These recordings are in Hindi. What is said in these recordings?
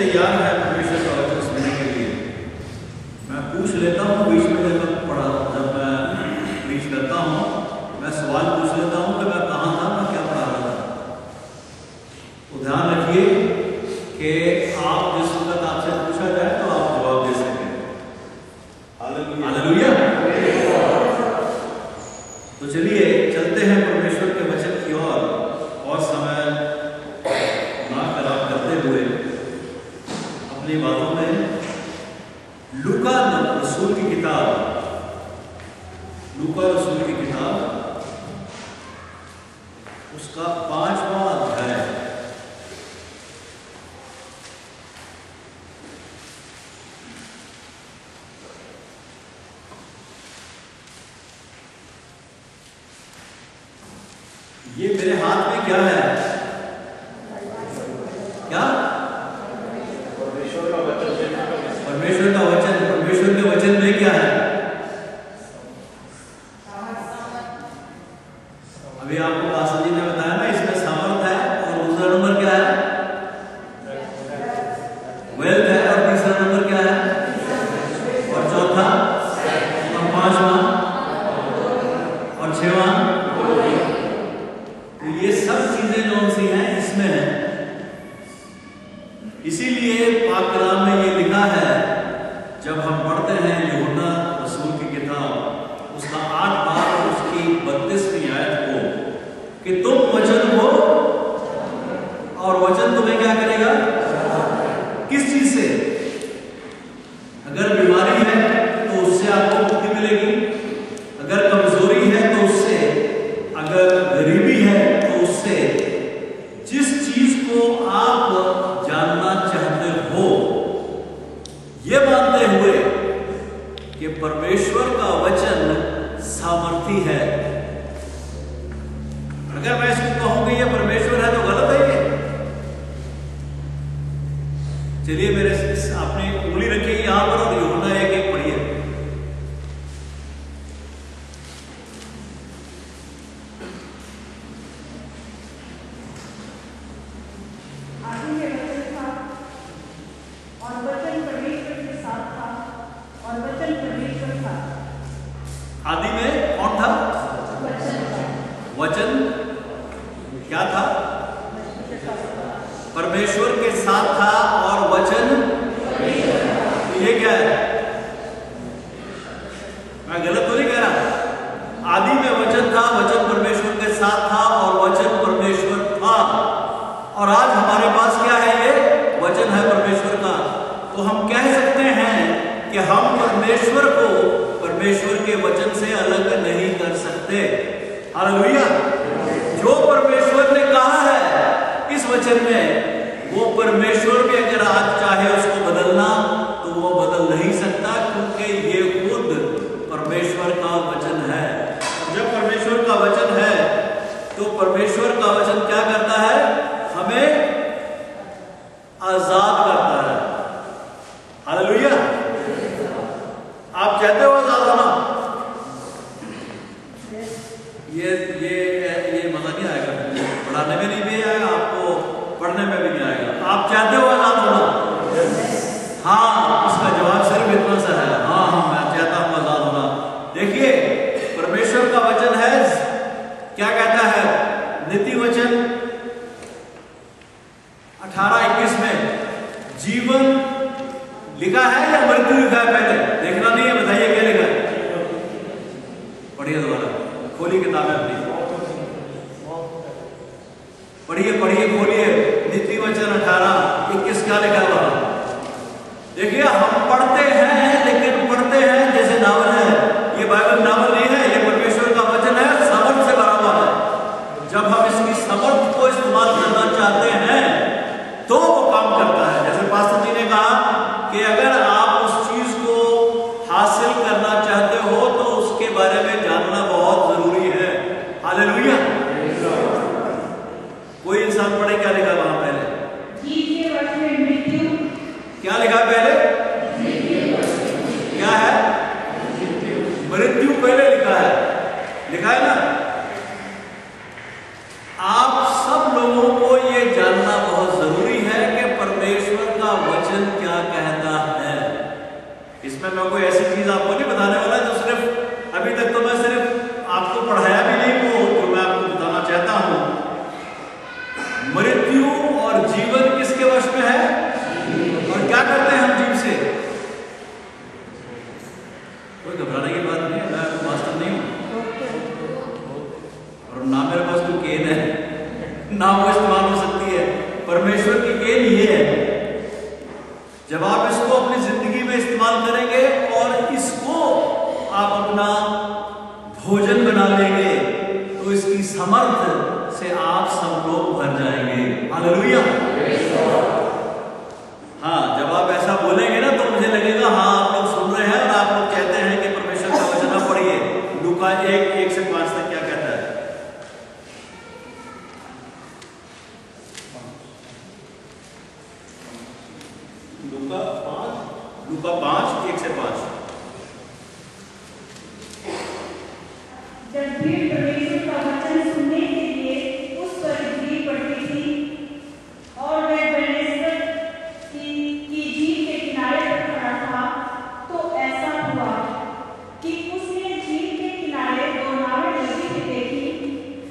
तैयार है परमेश्वर का वचन सुनने के लिए? मैं पूछ लेता हूँ बीच में जब मैं प्रीच करता हूँ, मैं सवाल पूछ लेता हूँ कि मैं कहाँ था, मैं क्या पढ़ा रहा था। तो ध्यान रखिए कि आप जिस वक्त आपसे पूछा जाए तो आप जवाब दे सकें। हालेलुया। तो चलिए चलते हैं परमेश्वर के वचन की ओर, और समय ना खराब करते हुए अपनी बातों में लूका रसूल की किताब उसका 5वां अध्याय। ये मेरे हाथ में क्या है? क्या? परमेश्वर का वचन। परमेश्वर के वचन में क्या है? अभी आपको पास्टर जी ने बताया ना, इसमें सामर्थ है, और दूसरा नंबर क्या है? वेल्थ है, और तीसरा नंबर क्या है? और चौथा और 5वां और 6वां। तो ये सब चीजें जो सी हैं इसमें है। इसीलिए पाक कलाम में ये लिखा है, जब हम पढ़ते हैं यूहन्ना रसूल की किताब उसका 8 बार और उसकी 32वीं आयत को, कि तुम वचन हो और वचन तुम्हें क्या करेगा? किस चीज से? अगर बीमारी है तो उससे आपको मुक्ति मिलेगी, अगर कमजोरी है तो उससे, अगर गरीबी है तो उससे। जिस चीज को आप जानना चाहते हो, ये मानते हुए कि परमेश्वर का वचन सामर्थी है। अगर मैं इसको कहूं कि ये परमेश्वर है तो गलत है ये। चलिए मेरे आपने उंगली रखी यहां पर और यूहन्ना 1:1 पढ़िए। आदि में कौन था? वचन क्या था? परमेश्वर के साथ था, और वचन ये क्या है? मैं गलत तो नहीं कह रहा? आदि में वचन था, वचन परमेश्वर के साथ था, और वचन परमेश्वर था। और आज हमारे पास क्या है? ये वचन है परमेश्वर का। तो हम कह सकते हैं कि हम परमेश्वर को परमेश्वर के वचन से अलग नहीं कर सकते। हालेलुया। जो परमेश्वर ने कहा है इस वचन में, वो परमेश्वर भी अगर आज चाहे उसको बदलना तो वो बदल नहीं सकता, क्योंकि ये खुद परमेश्वर का वचन है। जब परमेश्वर का वचन है तो परमेश्वर का वचन क्या करता है? हमें आजाद करता है। हालेलुया। आप चाहते हो आजाद होना? ये मजा नहीं आएगा, पढ़ाने में नहीं भी आएगा, आपको पढ़ने में भी नहीं आएगा। आप चाहते हो आजाद होना? हाँ, इसका जवाब सिर्फ इतना सा है, हाँ मैं चाहता हूं आजाद होना। देखिए परमेश्वर का वचन है, क्या कहता है? नीति वचन 18:21 में जीवन लिखा है या मृत्यु लिखा है? पहले देखना नहीं है, बताइए क्या लिखा है? पढ़िए दोबारा, खोलिए किताबें अपनी, पढ़िए खोलिए। नीति वचन 18:21 क्या लिखा हुआ? देखिए हम पढ़ते हैं, लेकिन पढ़ते हैं जैसे नावल है। ये बाइबल नावल नहीं है, ये परमेश्वर का वचन है, समर्थ से भरा हुआ है। जब हम इसकी समर्थ को इस्तेमाल करना चाहते हैं तो वो काम करता है। जैसे पास्टर जी ने कहा कि अगर आप उस चीज को हासिल करना चाहते हो तो उसके बारे में जानना बहुत जरूरी है। हालेलुया। कोई इंसान पढ़े, क्या लिखा वहां पहले? क्या लिखा पहले? क्या है? मृत्यु पहले लिखा है ना? आप सब लोगों को यह जानना बहुत जरूरी है कि परमेश्वर का मैं कोई ऐसी चीज आपको नहीं बताने वाला जो सिर्फ अभी तक तो मैं सिर्फ आपको पढ़ाया भी नहीं वो जो मैं आपको बताना चाहता हूं। मृत्यु और जीवन किसके वश में है और क्या करते हैं हम जीव से? कोई घबराने की बात नहीं है, मैं मास्टर नहीं हूं और ना मेरे पास कोई केन है ना वो इस्तेमाल हो सकती है। परमेश्वर की केन ये है, जब आप इसको अपनी जिंदगी में इस्तेमाल करेंगे और इसको आप अपना भोजन बना लेंगे तो इसकी समर्थ से आप सब लोग भर जाएंगे। हालेलुया। हाँ, जब आप ऐसा बोलेंगे ना तो मुझे लगेगा हाँ आप लोग सुन रहे हैं और आप लोग कहते हैं कि परमेश्वर का वचन आप पढ़िए। लूका 1:1 से 5 तक क्या कहता है? लूका 5:1 से 5। जब भीड़ परमेश्वर का वचन सुनने के लिए उस पर गिरी पड़ती थी और वह गन्नेसरत की झील के किनारे पर खड़ा था, तो ऐसा हुआ कि उसने झील के किनारे 2 नावें लगी हुई देखी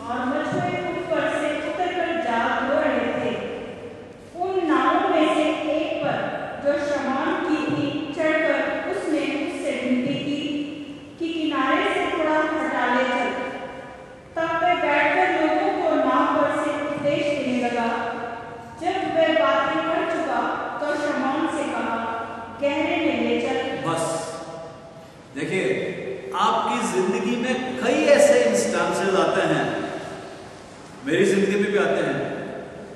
और मछुए उन पर से उतरकर जा रो रहे थे। उन नावों में से एक पर जो शमौन की थी चढ़कर उसने उससे विनती की कि किनारे से थोड़ा हटा ले चल। तब वह बैठकर लोगों को नाव पर से उपदेश देने लगा। जब वह बातें कर चुका तो शमौन से कहा, गहरे में ले चल। बस देखिए, आपकी जिंदगी में कई ऐसे इंस्टांसेस आते हैं, मेरी जिंदगी में भी आते हैं।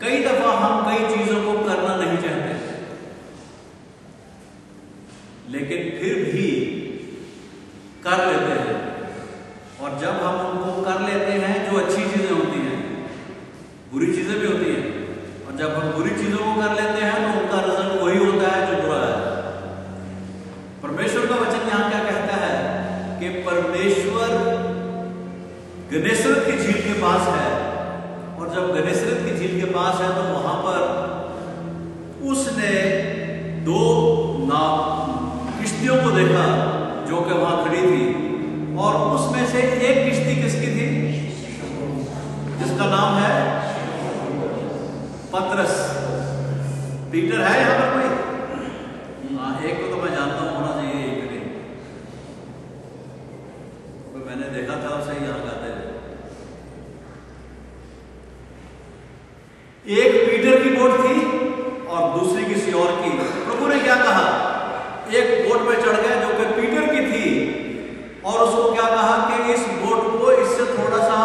कई दफा हम कई चीजों को करना नहीं चाहते लेकिन फिर भी कर लेते हैं, और जब हम उनको कर लेते हैं जो अच्छी चीजें होती हैं, बुरी चीजें भी होती हैं, और जब हम बुरी चीजों को कर लेते हैं तो उनका रिजल्ट वही होता है जो बुरा है। परमेश्वर का वचन यहां क्या कहता है कि परमेश्वर गन्नेसरत की झील के पास है, और जब गन्नेसरत की झील के पास है तो वहां पर उसने 2 किश्तियों को देखा जो कि वहां खड़ी थी, और उसमें से एक किश्ती किसकी थी? जिसका नाम है पतरस। पीटर है यहां पर कोई? हाँ, एक को तो मैं जानता हूं, होना चाहिए एक नहीं। तो मैंने देखा था उसे यहां गाते हुए। एक पीटर की बोट थी और दूसरी किसी और की। प्रभु ने क्या कहा? एक बोट में चढ़ गए जो कि पीटर की थी, और उसको क्या कहा कि इस बोट को इससे थोड़ा सा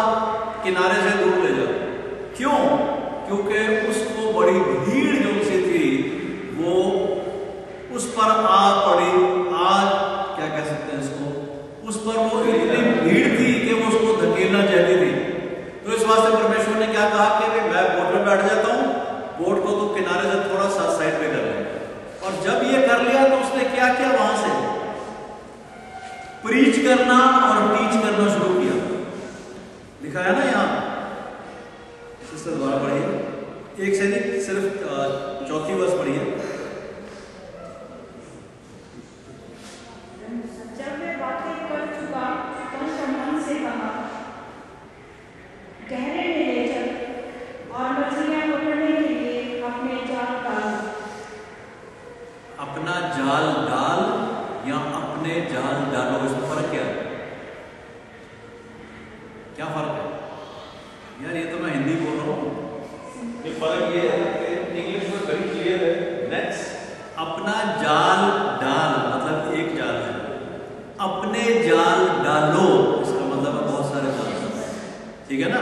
किनारे से दूर ले जाओ। क्यों? क्योंकि उसको बड़ी भीड़ जो सी थी वो उस पर आ पड़ी। आज क्या कह सकते हैं इसको? उस पर वो इतनी भीड़ थी कि वो उसको धकेलना चाहती थी। तो इस वास्ते परमेश्वर ने क्या कहा कि मैं बोट में बैठ जाता हूं, बोट को तो किनारे से थोड़ा सा साइड पे कर ले। और जब ये कर लिया तो उसने क्या किया? वहां से प्रीच करना और टीच करना शुरू किया। लिखा है ना यहां, सिस्टर द्वारा पढ़िए, एक से नहीं सिर्फ 4थी वर्ष पढ़िए। जब वे बातें कर चुका तो शमौन से कहा, गहरे में ले चल और मछलियां पकड़ने के लिए अपने जाल डाल। अपना जाल डाल या अपने जाल डालो, इसमें फर्क क्या है? क्या फर्क है यार? ये तो मैं हिंदी बोल रहा हूं। ये फर्क ये है कि इंग्लिश में वेरी क्लियर है। नेक्स्ट, अपना जाल डाल मतलब एक जाल है, अपने जाल डालो इसका मतलब है बहुत सारे जाल। ठीक है ना?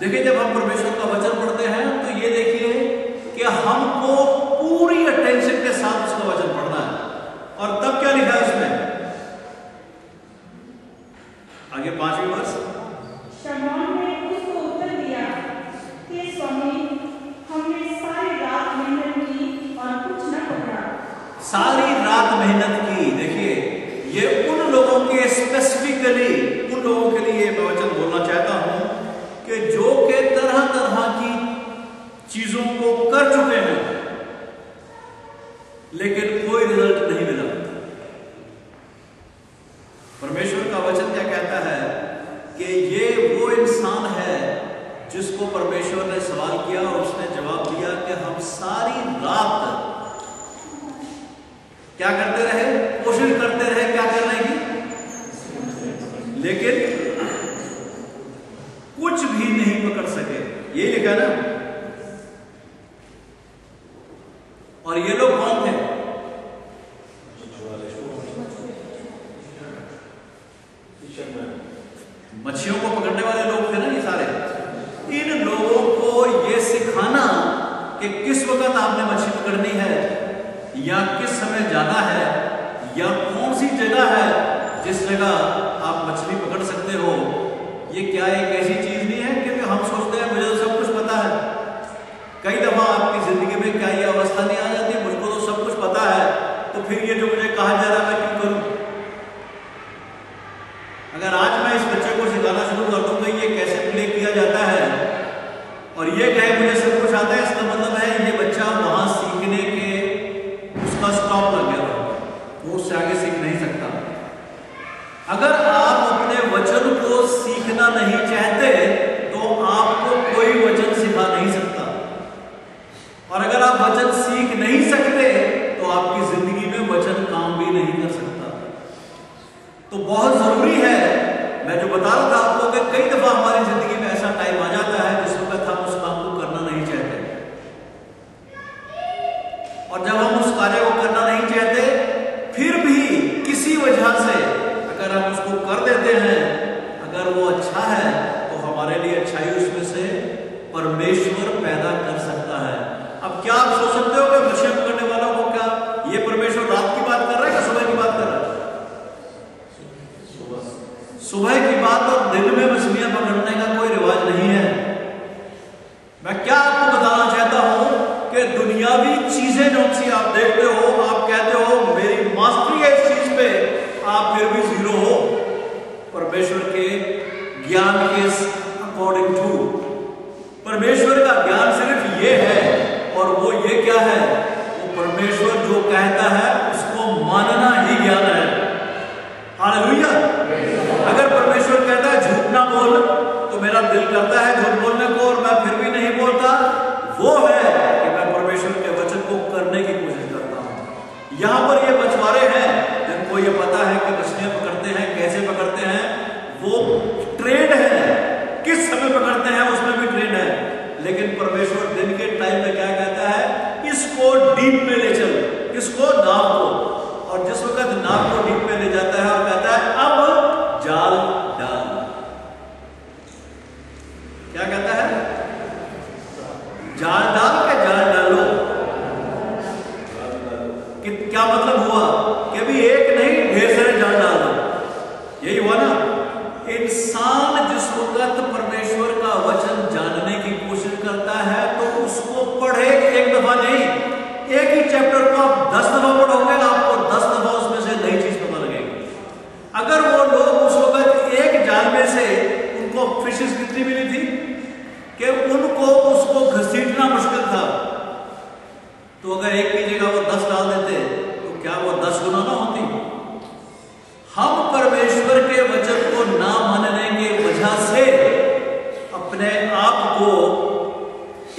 देखिए, जब हम परमेश्वर का वचन पढ़ते हैं तो ये देखिए कि हमको पूरी अटेंशन के साथ उसका वचन पढ़ना है। और तब क्या लिखा है उसमें? आगे 5वीं वर्ष। शमौन ने उसको उत्तर दिया कि स्वामी, हमने सारी रात मेहनत की और कुछ न पकड़ा। सारी रात मेहनत की। देखिए, ये उन लोगों के स्पेसिफिकली उन लोगों के लिए मैं वचन बोलना चाहता हूं कि जो के तरह तरह की चीजों को कर चुके हैं लेकिन कोई रिजल्ट नहीं मिला। लगता है कि ये वो इंसान है जिसको परमेश्वर ने सवाल किया और उसने जवाब दिया कि हम सारी रात क्या करते रहे, कोशिश करते रहे क्या करने की, लेकिन कुछ भी नहीं पकड़ सके। यही लिखा ना। और ये लोग कौन थे? मच्छियों को पकड़ने वाले लोग थे ना ये सारे। इन लोगों को ये सिखाना कि किस वक्त आपने मछली पकड़नी है, या किस समय जाना है, या कौन सी जगह है जिस जगह आप मछली पकड़ सकते हो, ये क्या एक ऐसी चीज नहीं है कि हम सोचते हैं मुझे तो सब कुछ पता है। कई दफा आपकी जिंदगी में क्या ये अवस्था नहीं आ जाती, मुझको तो सब कुछ पता है, तो फिर ये जो मुझे कहा जा रहा है मैं क्यों करूं? अगर आज मैं इस बच्चे को सिखाना शुरू कर दूं कि ये कैसे प्ले किया जाता है और ये कहे मुझे सब कुछ आता है, इसका मतलब है ये बच्चा वहां सीखने के उसका स्टॉप लग गया, वो उससे आगे सीख नहीं सकता। अगर आप अपने वचन को सीखना नहीं चाहते तो आपको कोई वचन सिखा नहीं सकता, और अगर आप वचन सीख नहीं सकते तो आपकी जिंदगी में वचन काम भी नहीं कर सकता। तो बहुत जरूरी है, मैं जो बता रहा था आपको कि कई दफा हमारी जिंदगी में ऐसा टाइम आ जाता है जिस वक्त हम उस काम को करना नहीं चाहते, और जब हम उस कार्य को करना नहीं चाहते फिर भी किसी वजह से अगर हम उसको कर देते हैं, अगर वो अच्छा है तो हमारे लिए अच्छाई उसमें से परमेश्वर पैदा कर सकता है। अब क्या आप सोच सकते हो कि मछली पकड़ने वालों को क्या ये परमेश्वर रात की बात कर रहा है कि सुबह की बात कर रहा है? सुबह की बात, और दिन में मछलियां पकड़ने का कोई रिवाज नहीं है। मैं क्या आपको बताना चाहता हूं कि दुनियावी चीजें जो सी आप देखते हो, आप कहते हो मेरी मास्टरी है इस चीज पे, आप फिर भी जीरो हो परमेश्वर के ज्ञान के अकॉर्डिंग टू। परमेश्वर का ज्ञान सिर्फ ये है, और वो ये क्या है, वो परमेश्वर जो कहता है उसको मानना ही ज्ञान है। हालेलुया। अगर परमेश्वर कहता है झूठ ना बोल, तो मेरा दिल करता है झूठ बोलने को और मैं फिर भी नहीं बोलता, वो है कि मैं परमेश्वर के वचन को करने की कोशिश करता हूं। यहां पर ये मछुआरे हैं जिनको ये पता है कि मछलियां पकड़ते हैं, कैसे पकड़ते हैं, वो ट्रेंड है, किस समय पकड़ते हैं उसमें भी ट्रेंड है। लेकिन परमेश्वर दिन के टाइम में क्या कहता है, इसको डीप में ले चल, इसको नाव को, और जिस वक्त नाव को डीप में ले जाता है और कहता है अब जाल डाल, क्या कहता है, जाल डाल के जाल डालो। कि क्या मतलब हुआ कि अभी एक नहीं ढेर सारे जाल डाल दो, यही हुआ ना। इंसान जिस वक्त परमेश्वर का वचन जानने की कोशिश करता है तो उसको पढ़े एक दफा नहीं, एक ही चैप्टर को आप 10 दफा पढ़ोगे, आपको 10 दफा उसमें से नई चीज पता लगेगी। अगर वो लोग उस वक्त एक जाल में से उनको फिशेस कितनी मिली थी कि उनको उसको घसीटना मुश्किल था, तो अगर एक की जगह वो 10 डाल देते तो क्या वो 10 गुना ना होती? हम परमेश्वर के वचन को ना मानने की वजह से अपने आप को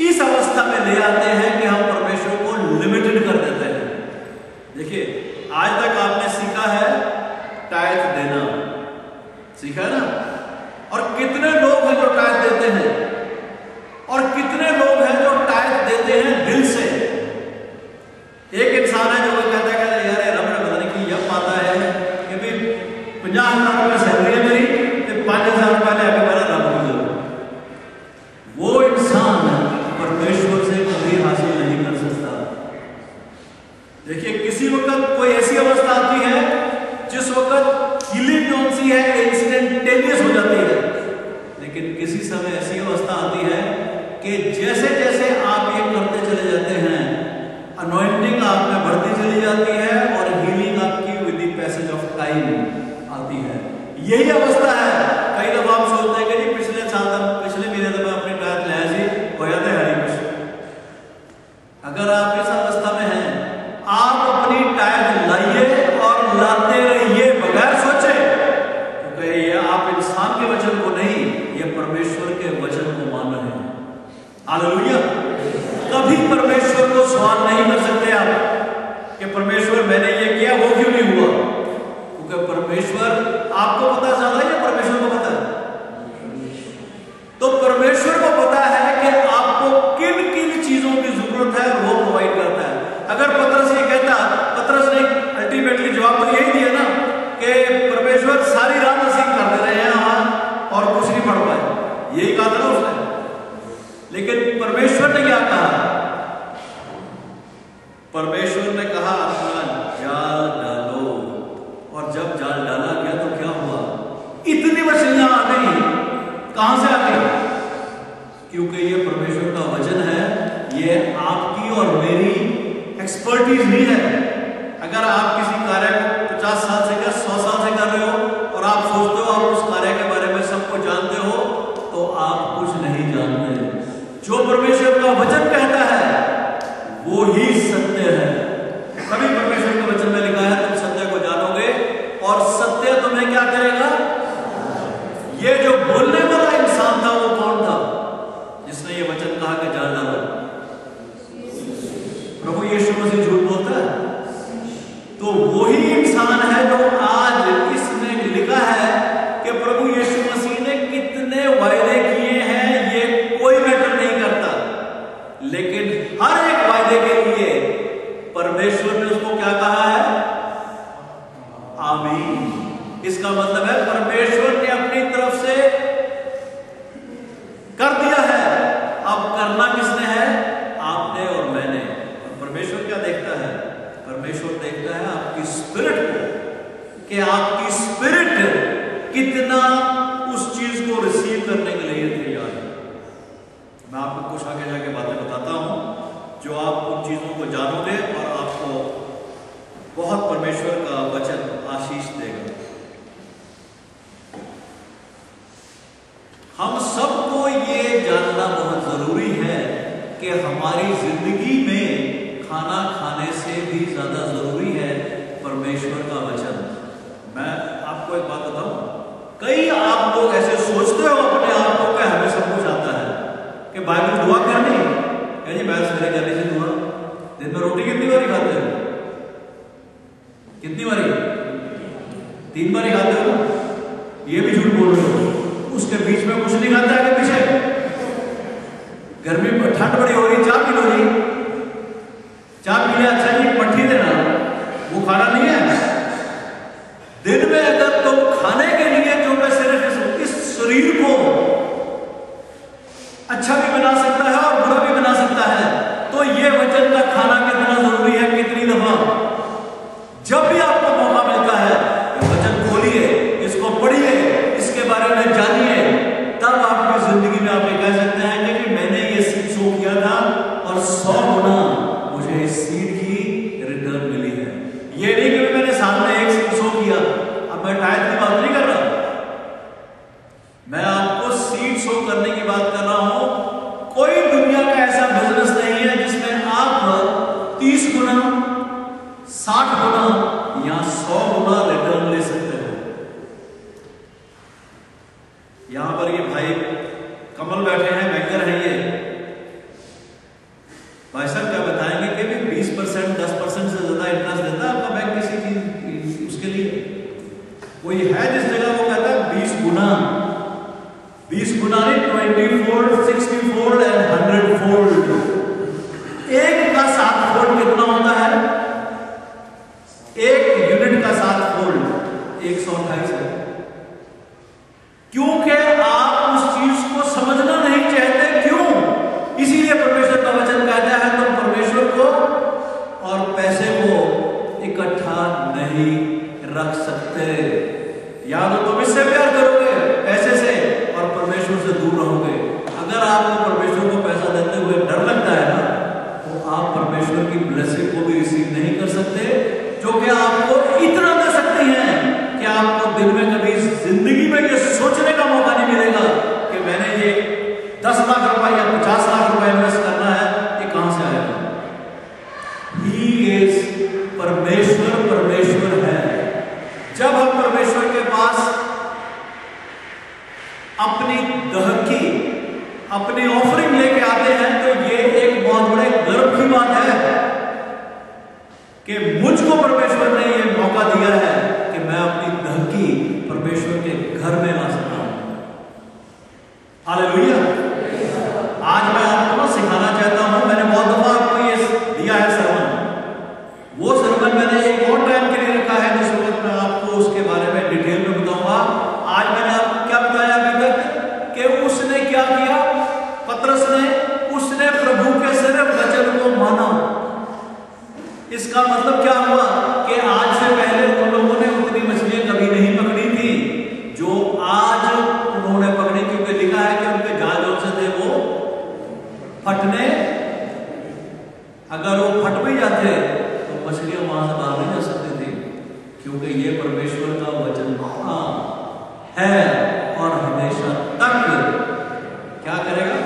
इस अवस्था में ले आते हैं कि हम परमेश्वर को लिमिटेड कर देते हैं। देखिए, आज तक आपने सीखा है टाइथ देना, सीखा है ना, और कितने लोग हैं जो टाइथ देते हैं, और कितने लोग हैं जो टाइथ देते हैं दिल से। एक इंसान है जो कहता है यार रब ने पता नहीं कि यह पाता है कि भाई 50,000 रुपये सैलरी है मेरी, तो 5,000 रुपये लेकर मेरा रब को दो। वो इंसान परमेश्वर से कभी हासिल नहीं कर सकता। देखिए, किसी वक्त कोई ऐसी अवस्था आती है जिस वक्त हीलिंग कौन सी है इंस्टेंटेनियस हो जाती है, लेकिन किसी समय ऐसी अवस्था आती है कि जैसे जैसे आप ये करते चले जाते हैं, अनॉइंटिंग आप में बढ़ती चली जाती है और हीलिंग आपकी with the passage of time आती है। यही अवस्था है। कई दफा आप सोचते हैं कि जी पिछले महीने तो मैं अपनी टाइथ ले जी हो जाते हैं हरी। अगर आप इस अवस्था में हैं, आप अपनी टाइथ लाइए और लाते रहिए बगैर सोचे, तो कहिए आप आपकी और मेरी एक्सपर्टीज नहीं है। अगर आप किसी कार्य को 50 साल से या 100 साल से कर रहे हो और आप सोचते हो आप उस कार्य के बारे में सब कुछ जानते हो, तो आप कुछ नहीं जानते। जो परमेश्वर का वचन कहता है वो ही सत्य है। तभी परमेश्वर के वचन में लिखा है तुम सत्य को जानोगे और सत्य तुम्हें क्या करेगा। ये जो बोलने वाला इंसान था वो कौन था जिसने ये वचन कहा कि जान डालो? प्रभु यीशु मसीह झूठ बोलता है? तो वही इंसान है जो आज इसमें लिखा है कि प्रभु यीशु मसीह ने कितने वायदे किए हैं ये कोई मैटर नहीं करता, लेकिन हर एक वायदे के लिए परमेश्वर ने उसको क्या कहा है? आमीन। इसका मतलब है परमेश्वर ने अपनी तरफ से कर दिया है, अब करना किसने है? आपने और मैंने। और परमेश्वर क्या देखता है? परमेश्वर देखता है आपकी स्पिरिट को, कि आपकी स्पिरिट कितना उस चीज को रिसीव करने के लिए तैयार है। मैं आपको कुछ आगे जाके बातें बताता हूं जो आप उन चीजों को जानोगे और आपको बहुत परमेश्वर का वचन आशीष देगा। हम सबको ये जानना बहुत जरूरी है कि हमारी जिंदगी में खाना खाने से भी ज्यादा जरूरी है परमेश्वर का वचन। मैं आपको एक बात बताऊं, कई आप लोग ऐसे सोचते हो अपने आप को कि हमें सब कुछ आता है, कि बाइबल दुआ करनी है जी, मैं सवेरे करने से दुआ। दिन में रोटी कितनी बारी खाते हो? कितनी बारी? 3 बारी खाते हो। ये भी झूठ बोल रहे हो। उसके बीच में कुछ नहीं खाता है, पीछे गर्मी में ठंड बड़ी हो रही, चाय पी लो जी, चाय पी लिया, अच्छा जी मट्ठी देना, वो खाना नहीं है। दिन में अगर तुम खाने के लिए जो मैं सिर्फ इस शरीर को अच्छा भी बना सकता है और बुरा भी बना सकता है, तो ये वचन का खाना कितना जरूरी है। कितनी दफा जब भी आपको मौका मिलता है वचन खोलिए, इसको पढ़िए, इसके बारे में जानिए, तब आपकी जिंदगी में आप ये कह सकते हैं कि मैंने ये सीड सो किया था और 100 गुना मुझे इस सीड की रिटर्न मिली है। ये नहीं कि मैंने साल में 1 सीड सो किया। अब मैं टाइप की बात नहीं कर रहा, मैं आपको सीड शो करने की बात कर रहा हूं। कोई दुनिया का ऐसा बिजनेस नहीं है जिसमें आप 30 गुना, 60 गुना या 100 गुना रिटर्न ले सकते हो। यहां पर ये भाई कमल बैठे हैं, बैंकर हैं ये भाई साहब, क्या बताएंगे कि 20%, 10% से ज्यादा इंटरेस्ट देता है आपका बैंक किसी चीज उसके लिए? कोई है जिस जगह वो कहता है 20 गुना, 20 गुना नहीं, 20 फोल्ड, 60 फोल्ड एंड 100 फोल्ड। एक का 7 फोल्ड कितना होता है? एक यूनिट का 7 फोल्ड 128 है। क्योंकि आप उस चीज को समझना नहीं चाहते। क्यों? इसीलिए परमेश्वर का वचन कहता है तुम परमेश्वर को और पैसे को इकट्ठा नहीं रख सकते। या तो तुम इससे प्यार करोगे पैसे से और परमेश्वर से दूर रहोगे। अगर आपको परमेश्वर को पैसा देते हुए डर लगता है ना, तो आप परमेश्वर की ब्लेसिंग को भी रिसीव नहीं कर सकते, जो कि आपको इतना दे सकती है कि आपको दिन में कभी जिंदगी में ये सोचने का मौका नहीं मिलेगा कि मैंने ये 10 लाख रुपए या 50 लाख रुपए इन्वेस्ट करना है, ये कहां से आएगा? ही इज परमेश्वर, परमेश्वर है। जब हम परमेश्वर के पास अपनी दहकी, अपनी ऑफरिंग लेके आते हैं, तो ये एक बहुत बड़े गर्व की बात है कि मुझको परमेश्वर ने ये मौका दिया है कि मैं अपनी दहकी परमेश्वर के घर में ला सकता हूं। हालेलुया। आज मैं आपको ना सिखाना चाहता हूं, मैंने बहुत दफा आपको ये दिया है सरमन, वो सरमन मैंने एक और टाइम के लिए रखा है जिस वक्त मैं आपको उसके बारे में डिटेल में बताऊंगा। आज मैंने आपको क्या बताया अभी तक कि उसने क्या किया, पतरस ने, उसने प्रभु के सिर्फ वचन को माना। इसका मतलब क्या हुआ कि आज से पहले उन लोगों ने उतनी मछलियां कभी नहीं पकड़ी थी जो आज उन्होंने पकड़ी, क्योंकि लिखा है कि उनके जहाजों से थे वो फटने अगर वो फट भी जाते तो मछलियां वहां से बाहर नहीं जा सकती थी, क्योंकि ये परमेश्वर का वचन है और हमेशा तक क्या करेगा,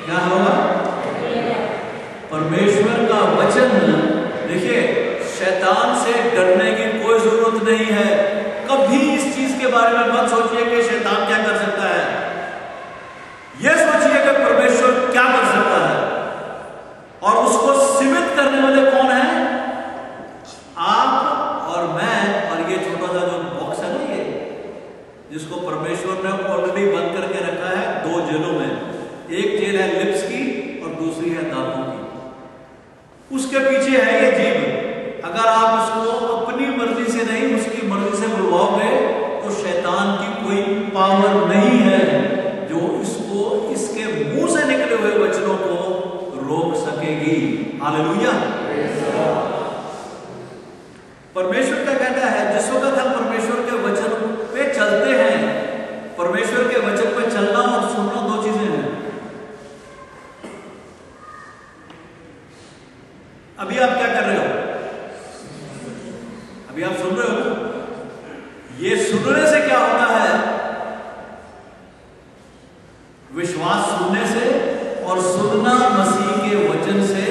क्या होगा। परमेश्वर का वचन, देखिए शैतान से डरने की कोई जरूरत नहीं है। कभी इस चीज के बारे में मत सोचिए कि शैतान क्या कर सकता है, यह सोचिए कि परमेश्वर क्या कर सकता है, और उसको सीमित करने वाले कौन है, आप और मैं। और ये छोटा सा जो बॉक्स है ना, ये जिसको परमेश्वर ने ऑलरेडी बंद करके रखा है 2 जेलों में, एक जेल है लिप्स की और दूसरी है दांतों की। उसके पीछे है ये जीभ। अगर आप उसको अपनी मर्जी से नहीं उसकी मर्जी से बुलवाओगे तो शैतान की कोई पावर नहीं है जो इसको इसके मुंह से निकले हुए वचनों को रोक सकेगी। हालेलुया। परमेश्वर क्या कहता है, जिस वक्त हम परमेश्वर के वचन पे चलते हैं, परमेश्वर के वचन पे चलना और सुनना 2 चीजें हैं। अभी आप क्या कर रहे हो, अभी आप सुन रहे हो। ये सुनने से क्या होता है, विश्वास सुनने से, और सुनना मसीह के वचन से।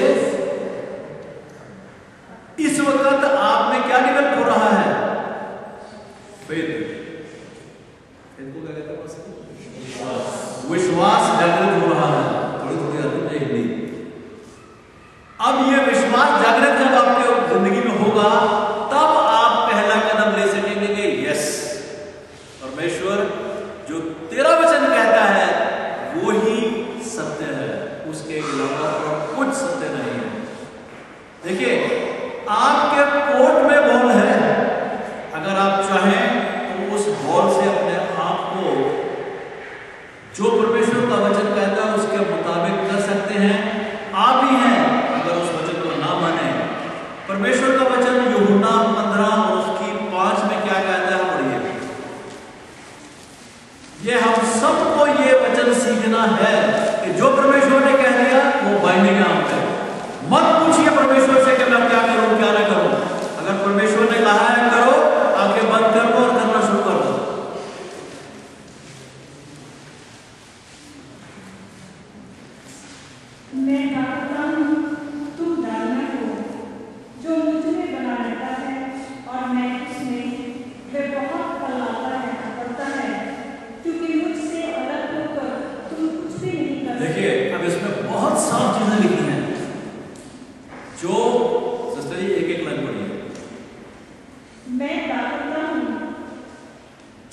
इस वक्त आप में क्या निकल हो रहा है, फेथ को क्या कहते हैं, विश्वास जागृत हो रहा है। थोड़ी थोड़ी अर्थ में हिंदी। अब ये विश्वास जागृत जब आपके जिंदगी में होगा तब आप पहला कदम ले सकेंगे कि यस, परमेश्वर जो तेरा वचन कहता है वो ही सत्य है, उसके अलावा और कुछ सत्य नहीं है। देखिए आपके कोर्ट में बॉल है, अगर आप चाहें तो उस बॉल से अपने आप को जो परमेश्वर का वचन कहता है उसके मुताबिक कर सकते हैं। आप ही हैं अगर उस वचन को ना माने। परमेश्वर का वचन यूहन्ना 15 और उसकी 5 में क्या कहता है, पढ़िए। ये हम सबको ये वचन सीखना है कि जो परमेश्वर ने कह दिया वो बाइंडिंग है हम पे। मत पूछिए परमेश्वर से कि मैं क्या करूं क्या ना करूं। अगर परमेश्वर ने कहा है करो, आंखें बंद कर दो और करना शुरू कर दो। मैं डालता हूं, तुम डालना हो, जो मुझ में बना रहता है और मैं उसमें, वे बहुत फल लाता है करता है, क्योंकि मुझसे अलग होकर तुम कुछ भी नहीं कर सकते। देखिए अब इसमें बहुत साफ चीजें लिखी हैं, जो सिस्टर जी एक लाइन पढ़िए। मैं डालता हूं,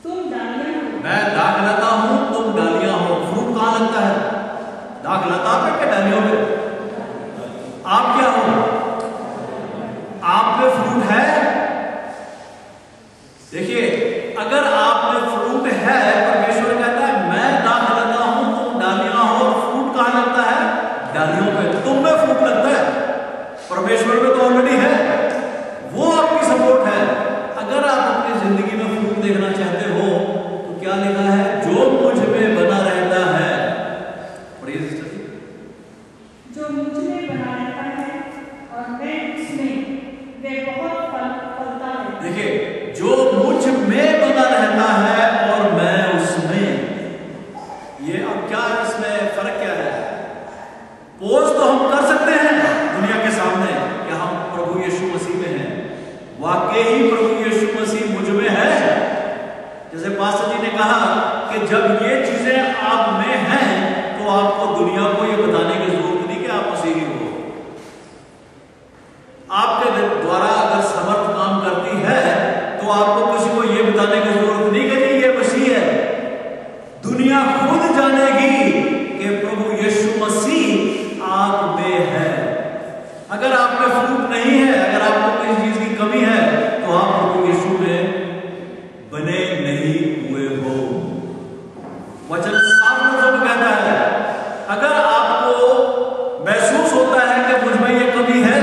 तुम डालियां हो। मैं दाग लाता हूं, तुम डालियां हो। फ्रूट कहां लगता है, दाग लाता है क्या डालियों में। आप क्या हो, आप में फ्रूट है। देखिए अगर आप में फ्रूट है, परमेश्वर कहता है मैं दाग लाता हूं, तुम डालियां हो। फ्रूट कहां लगता है, डालियों में। तुम में फ्रूट लगता है, परमेश्वर में तो ऑलरेडी है, वो आपकी सपोर्ट है। अगर आप अपनी जिंदगी में फ्रूट देखना चाहते हो तो क्या लिखा है, जो मुझ में बना रहता है। पढ़िए सिस्टर जी। जो मुझ में बना रहता है और मैं उसमें, वे बहुत फल फलता है। देखिए जो मुझ में बना रहता है और मैं उसमें, ये अब क्या इसमें फर्क क्या है। पोज तो हम कर सकते हैं दुनिया के सामने कि हम प्रभु यीशु मसीह में हैं, वाकई ही प्रभु यीशु मसीह मुझ में है। जैसे पास्टर जी ने कहा कि जब ये चीजें आप में हैं तो आपको दुनिया को ये बताने की जरूरत नहीं कि आप मसीही हो। आपके द्वारा अगर समर्थ काम करती है तो आपको किसी को ये बताने की जरूरत नहीं कि ये मसीह है। दुनिया खुद जानेगी कि प्रभु यीशु मसीह आप में है। अगर आप में फ्रूट नहीं है, अगर आपको किसी चीज की कमी है तो आप प्रभु यीशु में बने नहीं हुए हो। वचन साफ लफ्जों में कहता है, अगर आपको महसूस होता है कि मुझ में ये कमी है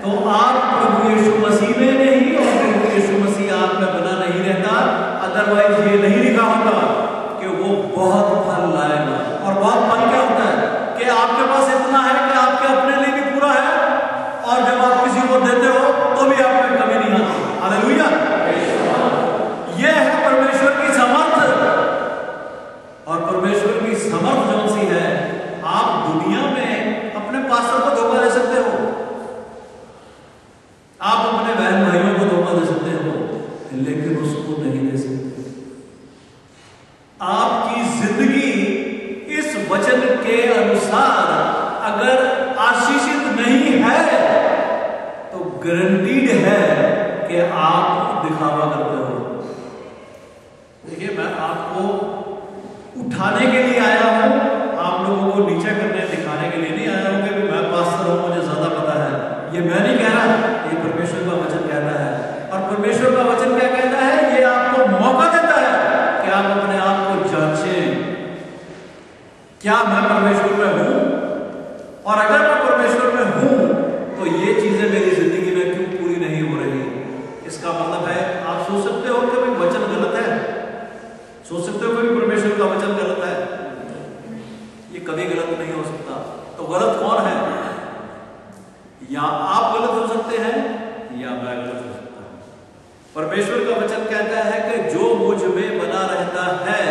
तो आप प्रभु यीशु मसीह में नहीं, और प्रभु यीशु मसीह आप में बना नहीं रहता। अदरवाइज ये नहीं लिखा होता कि वो बहुत फल लाएगा। और बहुत फल क्या होता है कि आपके पास इतना है कि आपके अपने गारंटीड है कि आप दिखावा करते हो। देखिए, मैं आपको उठाने के लिए आया हूं, आप लोगों को नीचे करने दिखाने के लिए नहीं आया हूं कि मैं पास्टर हूं, मुझे ज्यादा पता है। ये मैं नहीं कह रहा, ये परमेश्वर का वचन कहता है। और परमेश्वर का वचन क्या कहता है? ये आपको मौका देता है कि आप अपने आप को जांचें, क्या मैं परमेश्वर में हूं? और अगर मैं परमेश्वर में हूं तो ये चीजें मेरी जिंदगी में क्यों पूरी नहीं हो रही? इसका मतलब है, आप सोच सकते हो कि भाई वचन गलत है, सोच सकते हो कि परमेश्वर का वचन गलत है। ये कभी गलत नहीं हो सकता। तो गलत कौन है? या आप गलत हो सकते हैं या मैं गलत हो सकता हूं। परमेश्वर का वचन कहता है कि जो मुझ में बना रहता है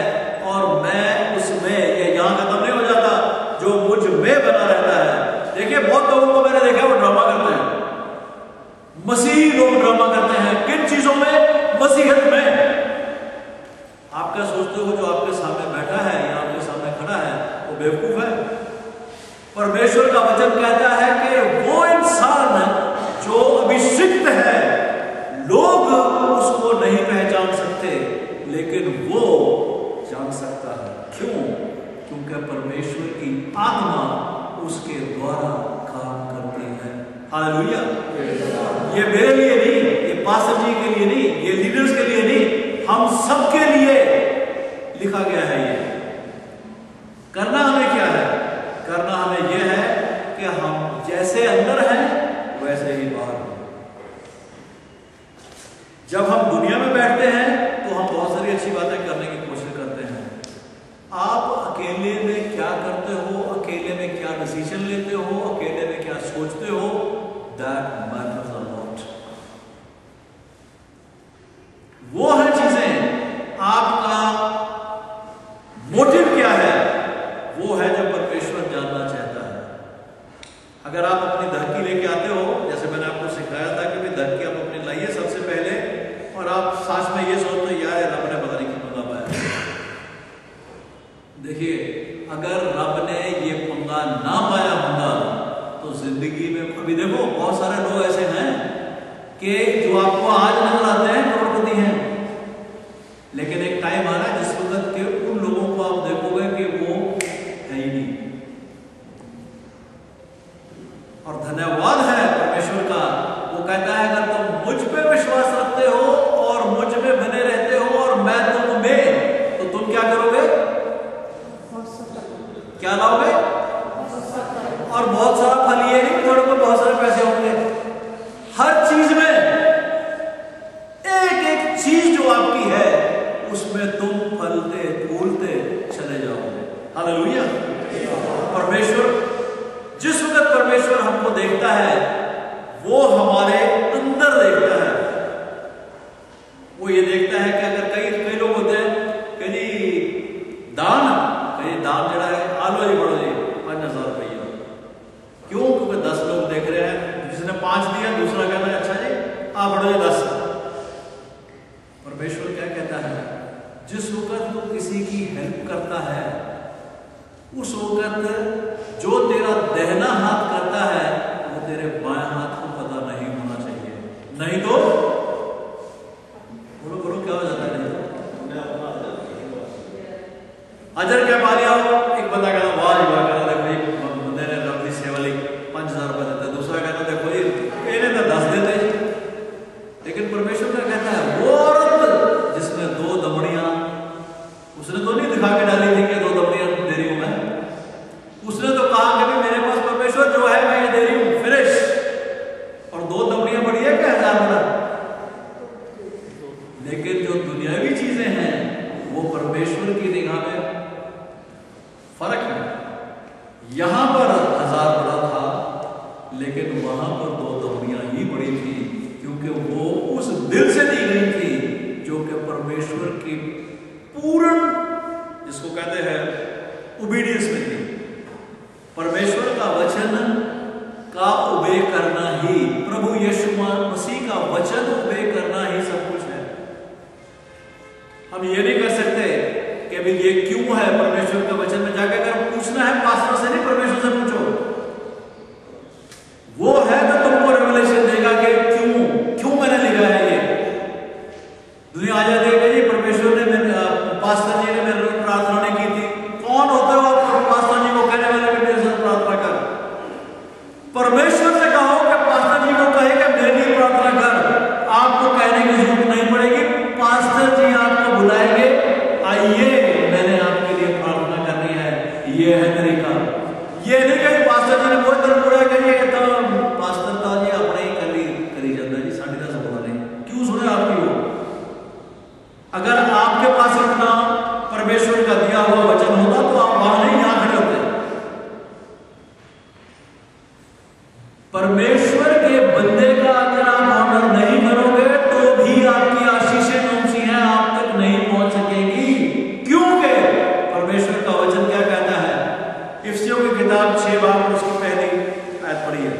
और मैं उसमें, ये यहां खत्म नहीं हो जाता, जो मुझ में बना रहता है। देखिए, बहुत लोगों को मैंने देखा वो ड्रामा करते हैं, मसीही लोग ड्रामा करते हैं। किन चीजों में? मसीहत में। आप क्या सोचते हो जो आपके सामने बैठा है या आपके सामने खड़ा है वो बेवकूफ है? परमेश्वर का वचन कहता है कि वो इंसान जो अभिषिक्त है, लोग उसको नहीं पहचान सकते, लेकिन वो जान सकता है। क्यों? क्योंकि परमेश्वर की आत्मा उसके द्वारा काम करती है। हालेलुया। ये मेरे लिए नहीं, ये पास्टर जी के लिए नहीं, ये लीडर्स के लिए नहीं, हम सबके लिए लिखा गया है। ये करना हमें क्या है? करना हमें यह है कि हम जैसे अंदर हैं वैसे ही बाहर हैं। जब हम दुनिया में बैठते हैं तो हम बहुत सारी अच्छी बातें करने की कोशिश करते हैं। आप अकेले में क्या करते हो, अकेले में क्या डिसीजन लेते हो, अकेले में क्या सोचते हो, दैट मैटर्स अ लॉट। वो है चीजें। आपका मोटिव क्या है? वो है जो परमेश्वर जानना चाहता है। अगर आप अपनी धरती लेके आते हो, जैसे मैंने आपको सिखाया था कि भाई धरती आप अपनी लाइए सबसे पहले, और आप साथ में ये सोचते हो यार रब ने पता नहीं क्यों पंगा पाया। देखिए, अगर रब ने ये पंगा ना पाया होगा तो जिंदगी में, अभी देखो बहुत सारे लोग ऐसे हैं कि जो आपको आज नजर आते हैं करोड़पति हैं, लेकिन एक टाइम आ रहा है जिस वक्त के उन लोगों को आप देखोगे कि वो है ही नहीं। और धन्यवाद है परमेश्वर का, वो कहता है अगर तुम मुझ पे विश्वास रखते हो और मुझ में बने रहते हो और मैं तुम में, तो तुम क्या करोगे? क्या लाओगे? और बहुत सारा फल। ये नहीं थोड़े को बहुत सारे पैसे होंगे। हर चीज में, एक एक चीज जो आपकी है उसमें तुम फलते फूलते चले जाओगे। हालेलुया। परमेश्वर, जिस वक्त परमेश्वर हमको देखता है वो हमारे अंदर देखता है। वो ये देखता है कि अगर कई लोग होते हैं कि जी दान जड़ा है, आलो जी बड़ो जी 5,000 रुपया। क्यों? क्योंकि 10 लोग देख रहे हैं, जिसने 5 दिया दूसरा कहना है अच्छा जी आप बड़ो जी 10। परमेश्वर क्या कहता है? जिस वक्त तू किसी की हेल्प करता है उस वक्त जो तेरा दहना हाथ करता है वो तेरे बाएं हाथ को पता नहीं होना चाहिए। नहीं तो बोलो क्या हो जाता है? अजर क्या पा लिया? एक बंदा कहता वाह जी वाह, कहता देखो जी बंदे ने रब की सेवा ली 5,000 रुपये देते, दूसरा कहता देखो जी इन्हें तो 10 देते। लेकिन परमेश्वर क्या कहता है? वो औरत जिसने 2 दमड़ियां, उसने तो नहीं दिखा के डाली थी कि 2 दमड़ियां दे रही हूं मैं, उसने तो कहा कि मेरे पास परमेश्वर जो है मैं ये दे रही हूं, फिनिश। और 2 दमड़ियां बड़ी है क्या 1000 बड़ा? लेकिन जो दुनियावी चीजें हैं वो परमेश्वर की निगाह में फर्क है। यहां पर 1000 बड़ा था लेकिन वहां पर 2 दमड़ियां ही बड़ी थी, क्योंकि वो उस दिल से दी गई थी जो कि परमेश्वर की पूर्ण, जिसको कहते हैं ओबीडियंस में थी। परमेश्वर का वचन का ओबे करना ही, प्रभु यीशु मसीह का वचन ओबे करना ही सब कुछ है। हम ये नहीं कर सकते कि अभी ये क्यों है परमेश्वर के वचन में जाकर अगर पूछना है पास्टर से नहीं, परमेश्वर से पूछो। वो है तो तुमको रेवलेशन देगा कि परमेश्वर से कहो कि पास्टर जी को कहे कि मेरे लिए प्रार्थना कर, आपको कहने की जरूरत नहीं पड़ेगी। पास्टर जी आपको बुलाएंगे, आइए मैंने आपके लिए प्रार्थना करनी है। ये है तरीका। ये नहीं कहीं पास्टर जी ने बहुत दिन पूरा करिए तो पास्टर था जी अपने ही करी जाता जी साढ़े 10 बोला नहीं क्यों सुने आपकी हो। अगर आपके पास इतना परमेश्वर का दिया हुआ वचन होता तो आप वहां नहीं यहां खड़े होते। परमेश्वर के बंदे का अगर आप ऑनर नहीं करोगे तो भी आपकी आशीषें कौन सी हैं, आप तक नहीं पहुंच सकेगी। क्योंकि परमेश्वर का वचन क्या कहता है? इफिसियों की किताब 6 बाब उसकी पहली आयत पढ़ी है।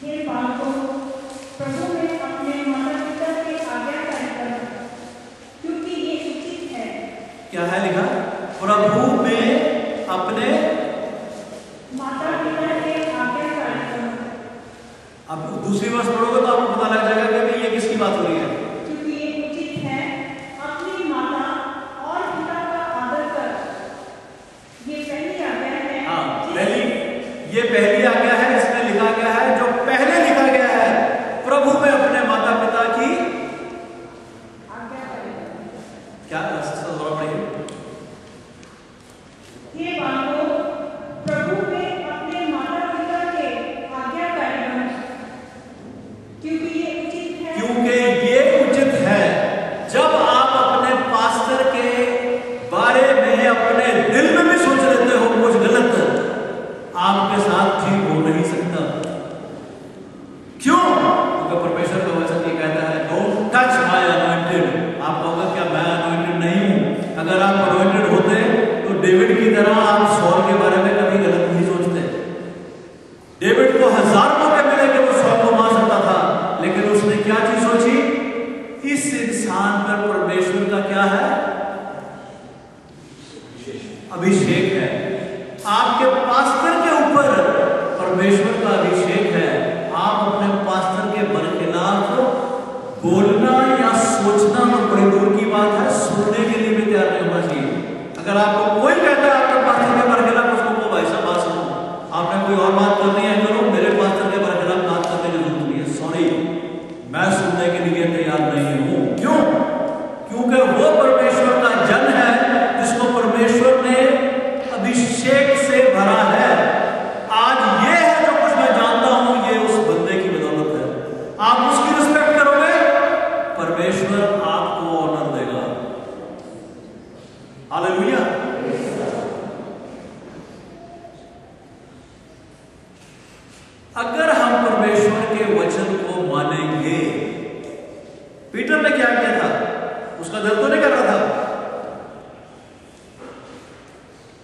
हे बालकों, प्रभु में अपने माता पिता की आज्ञाकारी करो, क्योंकि ये उचित है। क्या है लिखा? प्रभु में अपने माता पिता की आज्ञाकारी करो। अब दूसरी वर्ष पढ़ोगे तो आपको पता लग जाएगा कि ये किसकी बात हो रही है। क्योंकि ये उचित है अपनी माता और पिता का आदर कर। ये पहली आज्ञा है। हाँ, ये पहली आज्ञा है। इसमें लिखा गया है, जो पहले लिखा गया है, प्रभु में अपने माता पिता की आज्ञा करें। क्या दोहरा पढ़िए। हे बालकों, प्रभु में अपने माता पिता के आज्ञाकारी बनो, क्योंकि ये उचित है। क्योंकि ये उचित है। जब आप अपने पास्टर के बारे में अपने दिल में भी सोच लेते हो कुछ गलत, आपके साथ ठीक हो नहीं सकता। क्यों? क्योंकि परमेश्वर का वचन ये कहता है, डोंट टच माय अनॉइंटेड। आप कहोगे क्या मैं अनॉइंटेड नहीं हूं? अगर आप अनॉइंटेड होते तो डेविड की तरह आप सॉल के बारे में कभी गलत नहीं सोचते। डेविड को 1000 मौके मिले कि वो सॉल को मार सकता था, लेकिन उसने क्या चीज सोची? इस इंसान पर परमेश्वर का क्या है? अभिषेक है। आपके पास्टर के ऊपर परमेश्वर का अभिषेक है। आप अपने पास्टर के बरखिलाफ बोलना या सोचना तो बड़ी दूर की बात है, सुनने के लिए भी तैयार नहीं होना चाहिए। अगर आपको कोई कहता है आपके पास्टर के बरखिलाफ, उसको को भाई साहब बात सुनो, आपने कोई और बात करनी है करो, मेरे पास्टर के बरखिलाफ बात करने की जरूरत नहीं है। सॉरी, मैं सुनने के लिए तैयार नहीं हूं। क्यों? क्योंकि वो परमेश्वर का जन है जिसको परमेश्वर ने अभिषेक से भरा है। आज ये है जो कुछ मैं जानता हूं, ये उस बंदे की बदौलत है। आप उसकी रिस्पेक्ट करोगे, परमेश्वर आपको ऑनर देगा। हालेलुया। अगर हम परमेश्वर के वचन को मानेंगे, पीटर ने क्या किया था? उसका दिल तो नहीं कर रहा था।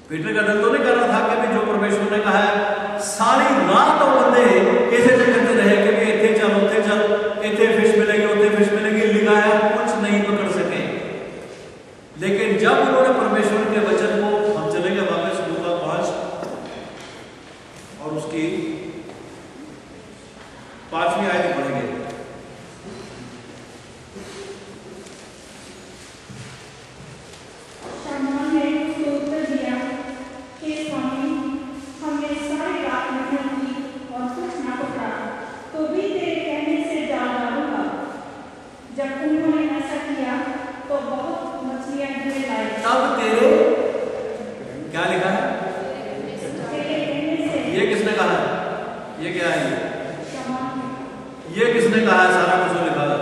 पीटर का दिल तो नहीं कर रहा था कि जो परमेश्वर ने कहा है, सारी रात और बंदे ऐसे करते रहे कि इतने चल, इतने फिश मिलेगी, उतने फिश मिलेगी, लिखा है, कुछ नहीं पकड़ सके। लेकिन जब उन्होंने परमेश्वर के वचन को, हम चलेंगे वापस लूका 5 और उसकी 5वीं आयत पढ़ेंगे। तब तेरे, क्या लिखा है? ये किसने कहा? ये क्या है? ये किसने कहा है? सारा कुछ लिखा है।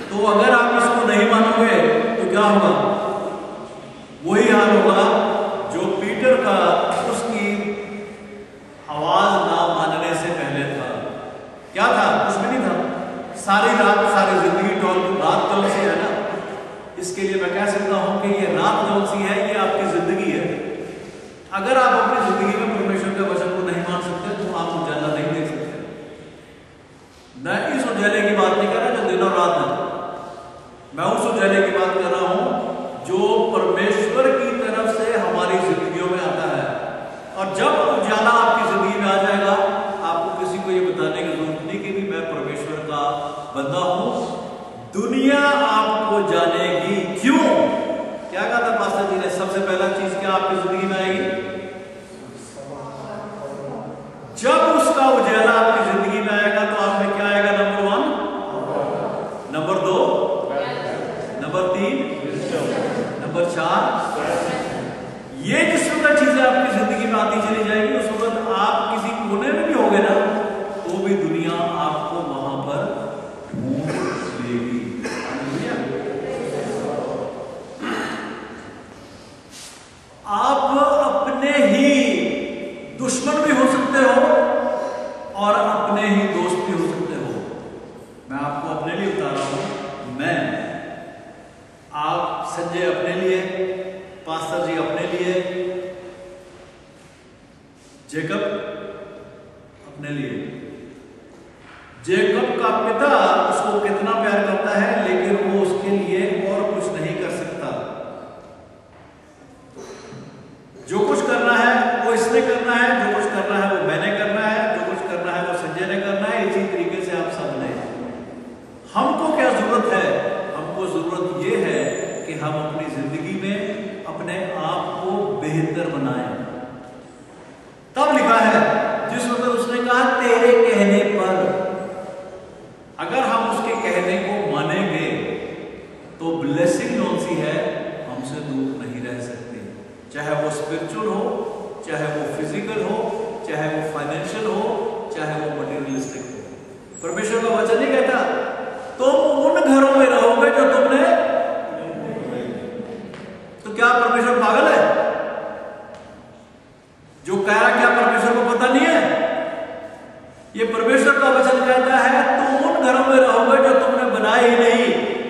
तो अगर आप इसको नहीं मानोगे तो क्या होगा? वही हाल होगा जो पीटर का उसकी आवाज ना मानने से पहले था। क्या था? कुछ भी नहीं था। सारी रात, सारी जिंदगी रात कौन सी है ना, इसके लिए मैं कह सकता हूं कि ये रात कौन सी है, ये आपकी जिंदगी है। अगर आप अपनी जिंदगी में परमेश्वर के वचन को नहीं मान सकते तो आप उजाला नहीं देख सकते। मैं इस उजाले की बात नहीं कर रहा जो दिन और रात है, मैं उस उजाले की बात कर रहा हूं जो परमेश्वर की तरफ से हमारी जिंदगियों में आता है। और जब उजाला आपकी जिंदगी में आ जाएगा, आपको किसी को ये बताने की जरूरत नहीं कि मैं परमेश्वर का बंदा हूं। दुनिया आपको जानेगी नहीं। क्यों? क्या कहा था पास्टर जी ने? सबसे पहला चीज क्या आपकी जिंदगी में आएगी? जब उसका उजाला आपकी जिंदगी में आएगा तो आप में क्या आएगा? Number 1, number 2, number 3, number 4। ये जिस वक्त चीजें आपकी जिंदगी में आती चली जाएगी, उस वक्त आप किसी कोने में भी होगे ना, तो भी दुनिया आपको वहां पर ढूंढ लेगी। आप अपने ही दुश्मन भी हो सकते हो और अपने ही दोस्त भी हो सकते हो। मैं आपको अपने लिए बता रहा हूं। मैं, आप, संजय अपने लिए, पास्टर जी अपने लिए, जेकब अपने लिए। जेकब का पिता उसको कितना प्यार करता है, लेकिन वो उसके लिए और कुछ नहीं कर सकता। जो कुछ करना है वो इसने करना है, जो कुछ करना है वो मैंने करना है, जो कुछ करना है वो संजय ने करना है। इसी तरीके से आप सब ने। हमको क्या जरूरत है? हमको जरूरत ये है कि हम अपनी जिंदगी में अपने आप को बेहतर बनाएं। तब लिखा है, जिस वक्त उसने कहा तेरे कहने पर, अगर हम उसके कहने को मानेंगे तो ब्लेसिंग कौन सी है? हमसे दूर नहीं रह सकती। चाहे वो स्पिरिचुअल हो, चाहे वो फिजिकल हो, चाहे वो फाइनेंशियल हो, चाहे वो मटेरियलिस्टिक हो। परमेश्वर का वचन नहीं कहता तुम उन घरों में रहोगे जो तुमने, तो क्या परमेश्वर पागल है जो कह रहा? क्या परमेश्वर को पता नहीं है? ये परमेश्वर का वचन कहता है तुम उन घरों में रहोगे जो तुमने बनाए ही नहीं।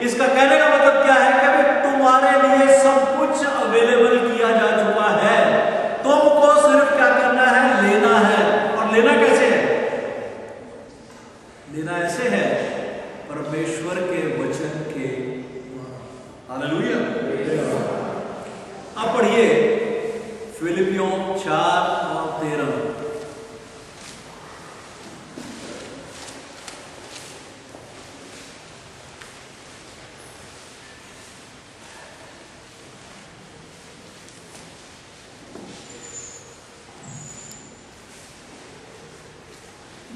इसका कहने का मतलब क्या है? कि तुम्हारे लिए सब कुछ अवेलेबल किया जा चुका है, तुमको सिर्फ क्या करना है? लेना है। और लेना कैसे है? लेना ऐसे है, परमेश्वर के वचन के। हालेलुया। अब पढ़िए फिलिपियों 4:13।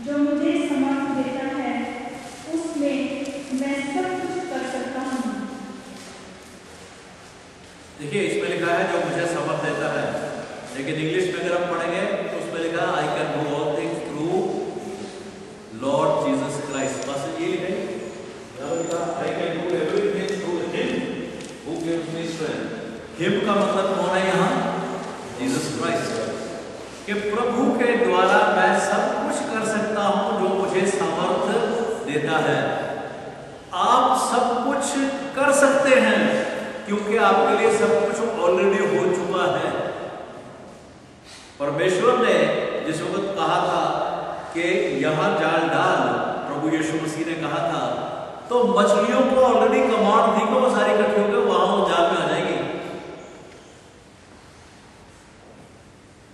जो मुझे समर्थ देता है उसमें मैं सब कुछ कर सकता हूँ। देखिए इसमें लिखा है जो मुझे समर्थ देता है, लेकिन इंग्लिश में अगर हम पढ़ेंगे तो उसमें लिखा है I can do all things through Lord Jesus Christ. बस ये लिखे I can do everything through him who gives me strength. Him का मतलब कौन है यहाँ? Jesus Christ. कि प्रभु के द्वारा मैं सब कुछ कर सकता हूं जो मुझे सामर्थ देता है। आप सब कुछ कर सकते हैं क्योंकि आपके लिए सब कुछ ऑलरेडी हो चुका है। परमेश्वर ने जिस वक्त कहा था कि यहां जाल डाल, प्रभु यीशु मसीह ने कहा था, तो मछलियों को ऑलरेडी कमांड थी कि वो सारी इकट्ठी होकर वहां उस जाल में आ जाएगी।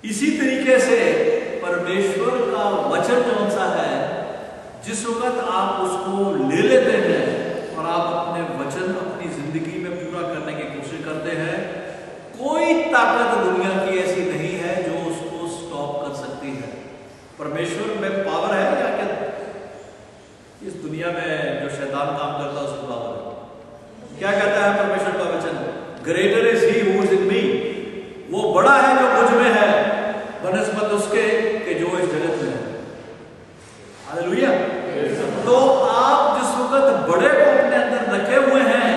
इसी तरीके से परमेश्वर का वचन कौन सा है? जिस वक्त आप उसको ले लेते हैं और आप अपने वचन अपनी जिंदगी में पूरा करने की कोशिश करते हैं, कोई ताकत दुनिया की ऐसी नहीं है जो उसको स्टॉप कर सकती है। परमेश्वर में पावर है या क्या? इस दुनिया में जो शैतान काम करता है उसको पावर है। क्या कहता है परमेश्वर का वचन? Greater is he who is in me. वो बड़ा है जो मुझ में है बनस्पत उसके कि जो इस जगत में है। हालेलुया। तो आप जिस वक्त बड़े को अपने अंदर रखे हुए हैं,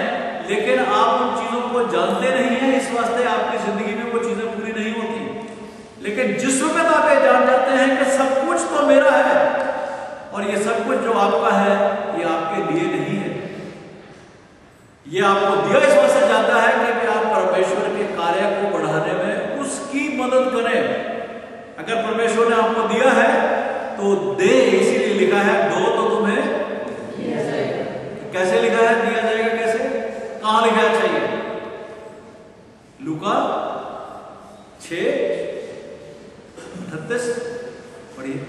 लेकिन आप उन चीजों को जानते नहीं हैं, इस वास्ते आपकी जिंदगी में वो चीजें पूरी नहीं होती। लेकिन जिस वक्त आप ये जान जाते हैं कि सब कुछ तो मेरा है और ये सब कुछ जो आपका है ये आपके लिए नहीं है, ये आपको दिया इस वास्ते जाता है कि आप परमेश्वर के कार्य को बढ़ाने में उसकी मदद करें। अगर परमेश्वर ने आपको दिया है तो दे, इसीलिए लिखा है दो तो तुम्हें दिया जाएगा। कैसे लिखा है दिया जाएगा? कैसे? कहां लिखा चाहिए? लूका 6:38 पढ़िए।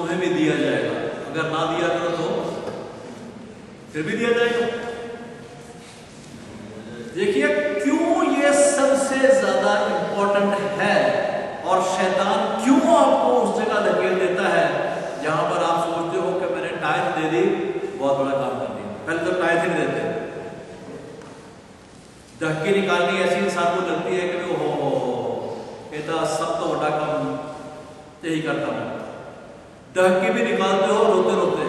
तुम्हें भी दिया जाएगा। अगर ना दिया करो तो फिर भी दिया जाएगा। देखिए क्यों ये सबसे ज्यादा इंपॉर्टेंट है और शैतान क्यों आपको उस जगह धकेल देता है जहां पर आप सोचते हो कि मैंने टाइम दे दी, बहुत बड़ा काम कर दिया। पहले तो टाइम ही नहीं देते। धक्के निकालनी ऐसी इंसान को लगती है कि वो हो सब तो बड़ा काम यही करता हूं। धक्के भी निकालते हो रोते रोते।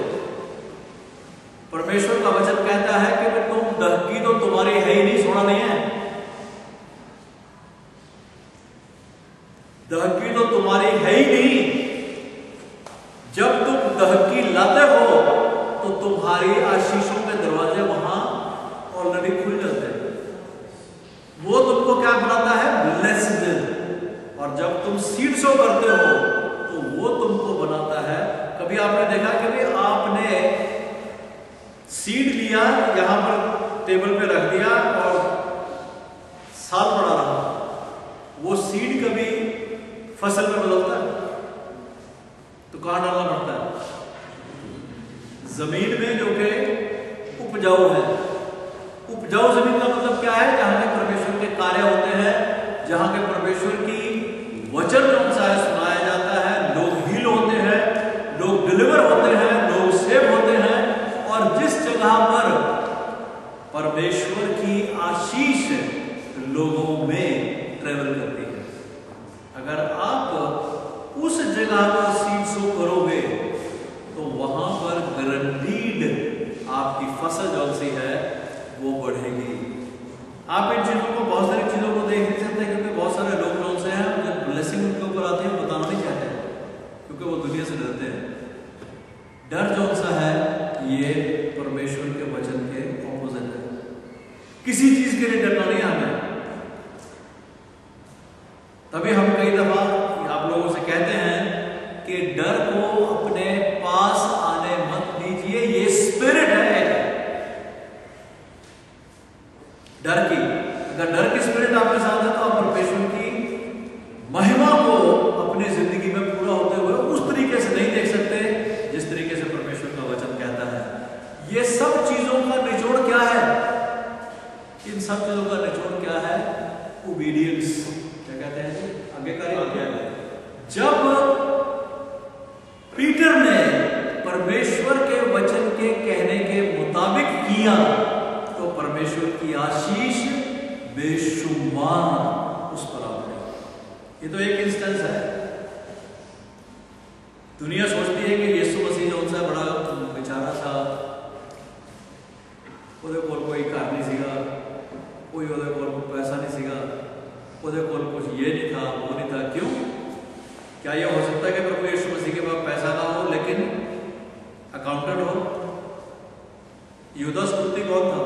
परमेश्वर का वचन कहता है कि तुम दहकी तो तुम्हारी है ही नहीं, सोना नहीं है। दहकी तो तुम्हारी है ही नहीं। जब तुम दहकी लाते हो तो तुम्हारी आशीषों के दरवाजे वहां ऑलरेडी खुल जाते हैं। वो तुमको क्या बनाता है? ब्लेस्ड। और जब तुम सीड सो करते हो तो वो तुमको बनाता है। कभी आपने देखा कि भी आपने सीड लिया, यहां पर टेबल पे रख दिया और साल पड़ा रहा, वो सीड कभी फसल में बदलता है तो कहां डालना पड़ता है? जमीन में जो कि उपजाऊ है। उपजाऊ जमीन का मतलब क्या है? जहां के परमेश्वर के कार्य होते हैं, जहां के परमेश्वर की वचन अनुसार सुनाया जाता है, लोग हील होते हैं, लोग डिलीवर होते हैं, लोग सेव होते हैं। और जिस जगह पर परमेश्वर की आशीष लोगों में ट्रेवल करती है, अगर आप उस जगह पर सीड सो करोगे तो वहां पर गारंटीड आपकी फसल जो सी है वो बढ़ेगी। आप इन चीजों को, बहुत सारी चीजों को देख नहीं सकते क्योंकि बहुत सारे लोग जो से हैं जब ब्लेसिंग उनके ऊपर आती है बताना नहीं चाहते क्योंकि वो दुनिया से डरते हैं। डर जो सा है ये परमेश्वर के वचन के ऑपोजिट है। किसी चीज के लिए डरना नहीं हमें। तभी हम कई दफा आप लोगों से कहते हैं कि डर को अपने पास आने मत दीजिए, ये स्पिरिट है डर की। अगर डर की स्पिरिट आपके साथ है तो आप परमेश्वर की महिमा को अपनी जिंदगी में पूरा होते हुए उस तरीके से नहीं देख सकते जिस तरीके से परमेश्वर का वचन कहता है। ये सब चीजों का निचोड़ क्या है? इन सब चीजों का निचोड़ क्या है? ओबीडियंस। क्या कहते हैं? आज्ञाकारी। जब पीटर ने परमेश्वर के वचन के कहने के मुताबिक किया तो परमेश्वर की आशीष बेशुमार उस पर आ गई। ये तो एक इंस्टेंस है। दुनिया सोचती है कि यीशु मसीह जो उनसे बड़ा बेचारा था, ਉਹਦੇ ਕੋਲ कोई घर नहीं सीगा, कोई ਉਹਦੇ ਕੋਲ पैसा नहीं सीगा, ਉਹਦੇ ਕੋਲ कुछ ये नहीं था, वो नहीं था। क्यों? क्या ये हो सकता है कि प्रभु यीशु मसीह के पास पैसा ना हो लेकिन अकाउंटेंट हो? यूदास कुत्ती कौन था?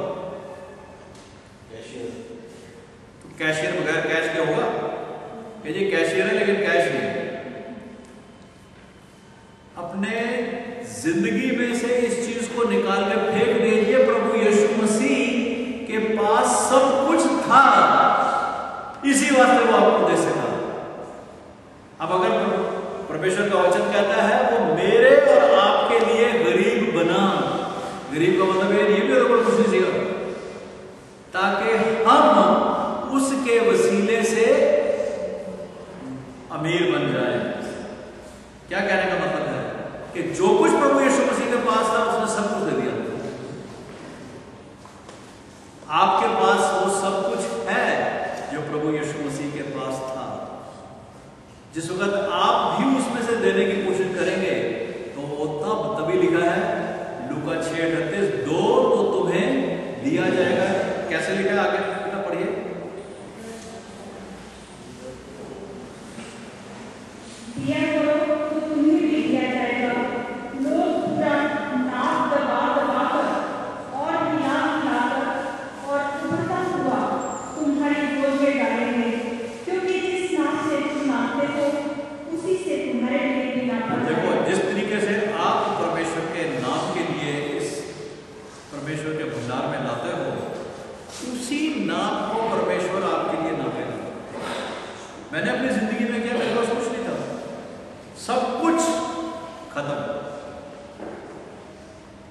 कैशियर। तो कैशियर बगैर कैश के होगा? कि जी कैशियर है लेकिन कैश नहीं। अपने जिंदगी में से इस चीज को निकाल के फेंक दीजिए। प्रभु यीशु मसीह के पास सब कुछ था, इसी वास्ते वो आपको दे सका। अब अगर परमेश्वर का वचन कहता है वो मेरे और आपके लिए गरीब बना, गरीब का मतलब ये नहीं मेरे ऊपर कुछ नहीं सीखा, ताकि हम उसके वसीले से अमीर बन जाए। क्या कहने का मतलब है कि जो कुछ प्रभु यीशु मसीह के पास था उसने सब कुछ दे दिया। आपके पास वो सब कुछ है जो प्रभु यीशु मसीह के पास था। जिस वक्त आप भी उसमें से देने की कोशिश करेंगे तो वो तभी लिखा है लूका 6:38, दो तो तुम्हें दिया जाएगा। कैसे लिखा है आगे पढ़िए। दिया करो तो तुम्हें भी दिया जाएगा, लो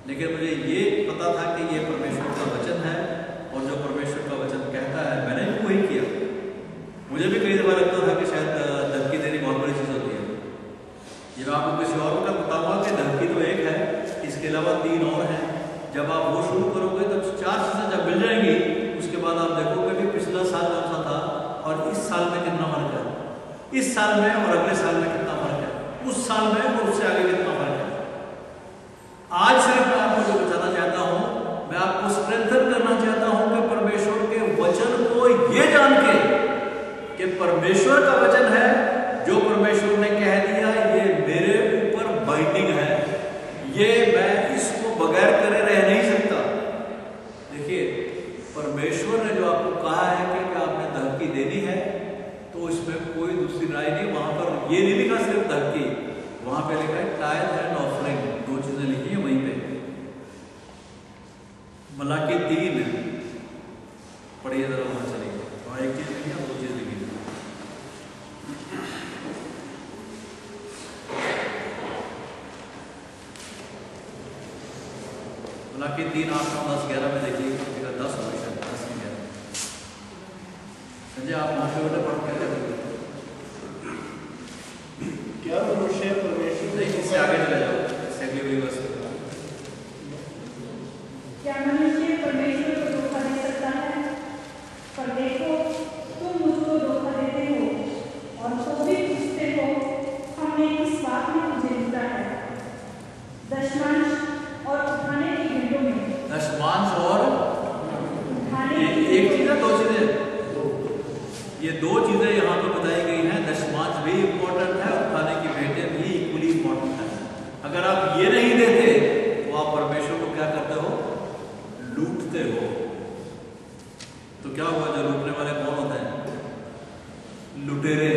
लेकिन मुझे ये पता था कि ये परमेश्वर का वचन है और जो परमेश्वर का वचन कहता है मैंने भी वही किया। मुझे भी कई दफा लगता था कि शायद धमकी देनी बहुत बड़ी चीज़ होती है। ये मैं आपको किसी और का बताऊंगा कि धमकी तो एक है, इसके अलावा 3 और हैं। जब आप वो शुरू करोगे तो 4 चीज़ें जब मिल जाएंगी उसके बाद आप देखोगे कि पिछला साल कौन सा था और इस साल में कितना फर्क है, इस साल में और अगले साल में कितना फर्क है, उस साल में और उससे आगे कितना फर्क है। आज सिर्फ मैं आपको जो बताना चाहता हूं, मैं आपको स्ट्रेंथन करना चाहता हूं कि परमेश्वर के वचन को ये जान के कि परमेश्वर का वचन है, जो परमेश्वर ने कह दिया ये मेरे ऊपर बाइंडिंग है, ये मैं इसको बगैर करे रह नहीं सकता। देखिए परमेश्वर ने जो आपको कहा है कि आपने धमकी देनी है तो इसमें कोई दूसरी राय नहीं। वहां पर ये नहीं लिखा सिर्फ धमकी, वहां पे लिखा है टाइथ एंड ऑफरिंग, 2 चीजें लिखी है वहीं पे। मलाकी 3 पढ़िए जरा, वहां चलिए, वहां एक चीज लिखी है 2 चीज लिखी है। मलाकी 3 8 9 10 11 में देखिए, 10 वर्षन 10 में 11 संजय आप वहां पे पढ़ के क्या मनुष्य परमेश्वर नहीं, इससे आगे चले जाओ, इससे अगली वाली वर्ष। क्या मनुष्य परमेश्वर को धोखा दे सकता है? पर देखो तुम मुझको धोखा देते हो और तो भी पूछते हो हमने किस बात में तुझे लूटा है? दशमांश और उठाने की भेंटों में। दशमांश और उठाने की एक चीज है, 2 चीजें, ये 2 चीजें यहाँ पे बताई गई हैं। दशमांश भी इंपॉर्टेंट है, उठाने की भेंटें भी इक्वली इंपॉर्टेंट है। अगर आप ये नहीं देते तो आप परमेश्वर को क्या करते हो? लूटते हो। तो क्या हुआ? जो लूटने वाले कौन होते हैं? लुटेरे।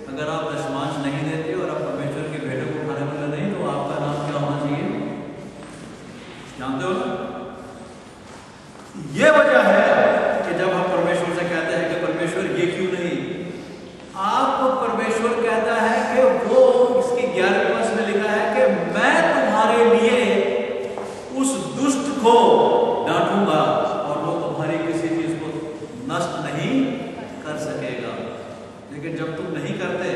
अगर आप दशमांश नहीं देते और आप परमेश्वर की भेंटों को उठाने वाले नहीं, तो आपका नाम क्या होना चाहिए? जानते हो ना? ये वजह है कि जब हम परमेश्वर से कहते हैं कि परमेश्वर ये क्यों नहीं, आपको परमेश्वर कहता है कि वो, इसकी 11वें वर्ष में लिखा है कि मैं तुम्हारे लिए उस दुष्ट को डांटूंगा और वो तुम्हारी किसी चीज को नष्ट नहीं कर सकेगा। लेकिन जब तुम नहीं करते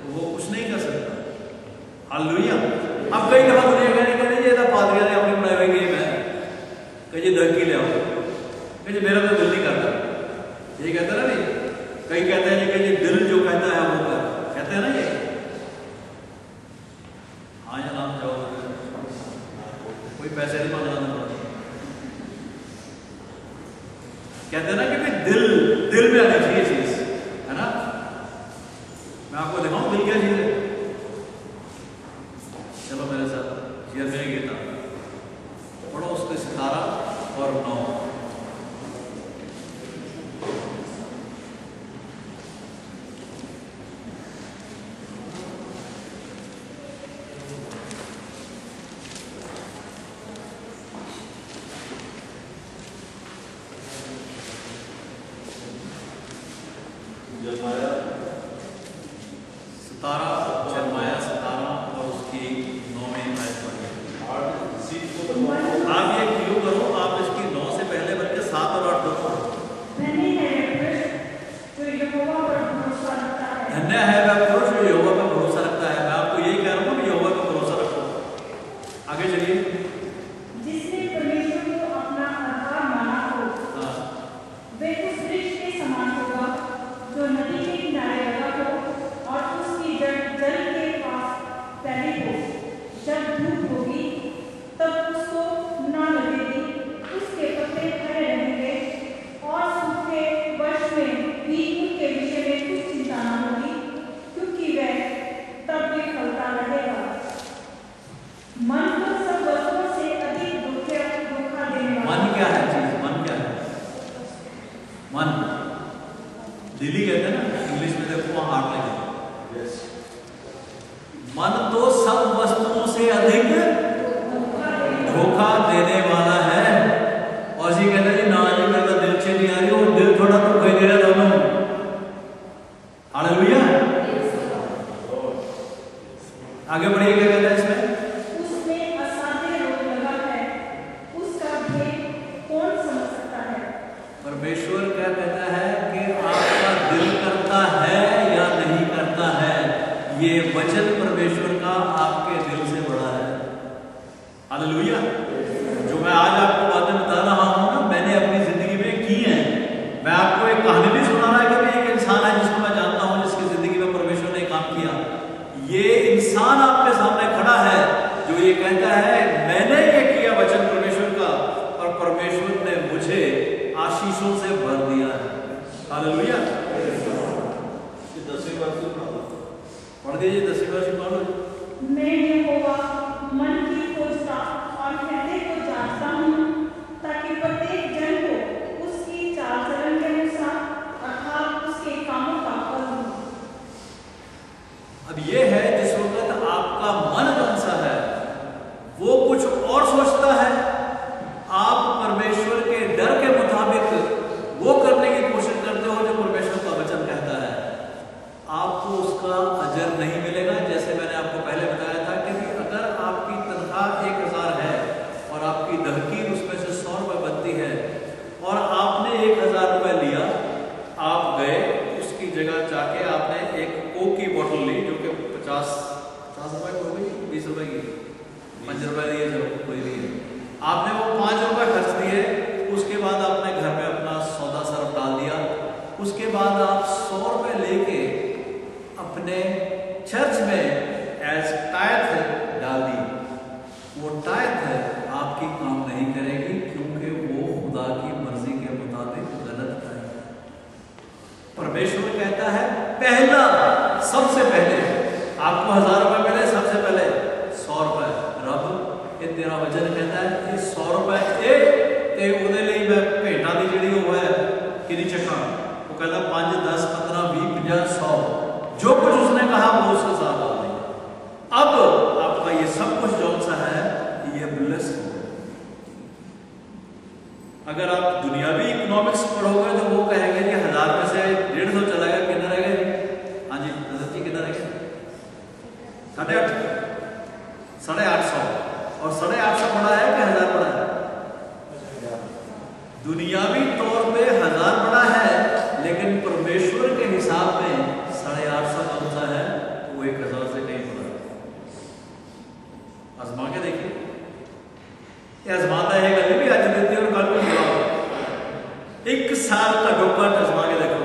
तो वो कुछ नहीं कर सकता। हालेलुया। अब कई दफा दुनिया कहने ये पादरिया ने अपनी बनाई हुई गेम है कि ये धमकी ले आओ, कि मेरा तो दिल नहीं करता, ये कहते ना नहीं, कई कहते हैं कि ये दिल जो कहता है वो कर, कहते हैं ना ये, हाँ या ना जाओ, कोई पैसे नहीं मांगना पड़ता, कहते हैं ना कि भाई दिल में आनी चाहिए चीज, है ना? मैं आपको दिखाऊं दिल क्या चीज है? चलो मेरे साथ यिर्मयाह की किताब पढ़ो, उसके 17 और 9। यिर्मयाह 17 और उसकी 9वीं आयत पढ़िए। 5 रुपए दिए, चलो कोई नहीं है। आपने वो 5 रुपए खर्च दिए, उसके बाद आपने घर में अपना सौदा सर्फ डाल दिया, उसके बाद आप 100 रुपए लेके अपने चर्च में एज टाइथ डाल दी। वो टाइथ आपकी काम नहीं करेगी, क्योंकि वो खुदा की मर्जी के मुताबिक गलत है। परमेश्वर कहता है पहला, सबसे पहले आपको 1000 रुपए मिले, सबसे पहले 100 रुपए। रब ये तेरा वचन कहता है कि 100 रुपए ते ਉਹਦੇ ਲਈ मैं भेंटा ਦੀ ਜਿਹੜੀ ਉਹ है किनी चक्का, वो कहता 5 10 15 20 50 100, जो कुछ उसने कहा वो उसके साथ आ गई। अब आपका ये सब कुछ जो सा है ये ब्लेस हो। अगर आप दुनियावी इकोनॉमिक्स पढ़ोगे तो वो कहेंगे कि 1000 में से 150 चला गया, कितना रह गए? हाँ जी दत्त जी कितना रह गया? 850 और 850 बड़ा है कि 1000 बड़ा है? दुनियावी तौर पे 1000 बड़ा है, लेकिन परमेश्वर के हिसाब में 850 कौन सा है? वो 1000 से कहीं बड़ा है। आजमा के देखिए, आजमाता है गल भी आज देती है और कल भी जवाब। 1 साल का डॉक्टर आजमा के देखो,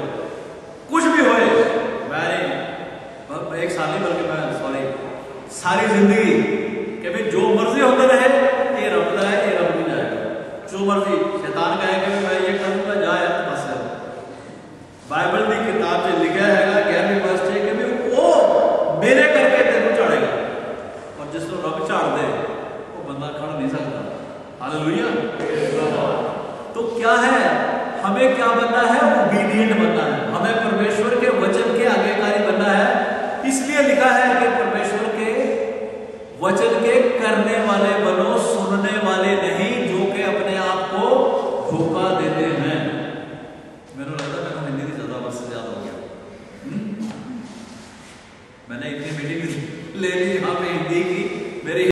कुछ भी होए, मैं 1 साल नहीं बल्कि मैं सारी जिंदगी कि भाई जो मर्जी होता रहे, ये रब का है, ये रब नहीं जाएगा। जो मर्जी शैतान कहेगा कि मैं ये करूंगा, जाए बस। बाइबल की किताब से लिखा है 11वीं वर्ष से कि भाई वो मेरे करके तेरे चढ़ेगा, और जिसको रब चढ़ दे वो बंदा खड़ नहीं सकता। हालेलुया। तो क्या है, हमें क्या बनना है? ओबीडिएंट बनना है, हमें परमेश्वर के वचन के आज्ञाकारी बनना है। इसलिए लिखा है कि परमेश्वर के वचन के करने वाले बनो, सुनने वाले नहीं जो कि अपने आप को धोखा देते हैं। मेरे लगता है मैंने हिंदी ज्यादा बस से ज्यादा हो गया। मैंने इतनी मीटिंग ले ली यहाँ पे हिंदी की, मेरी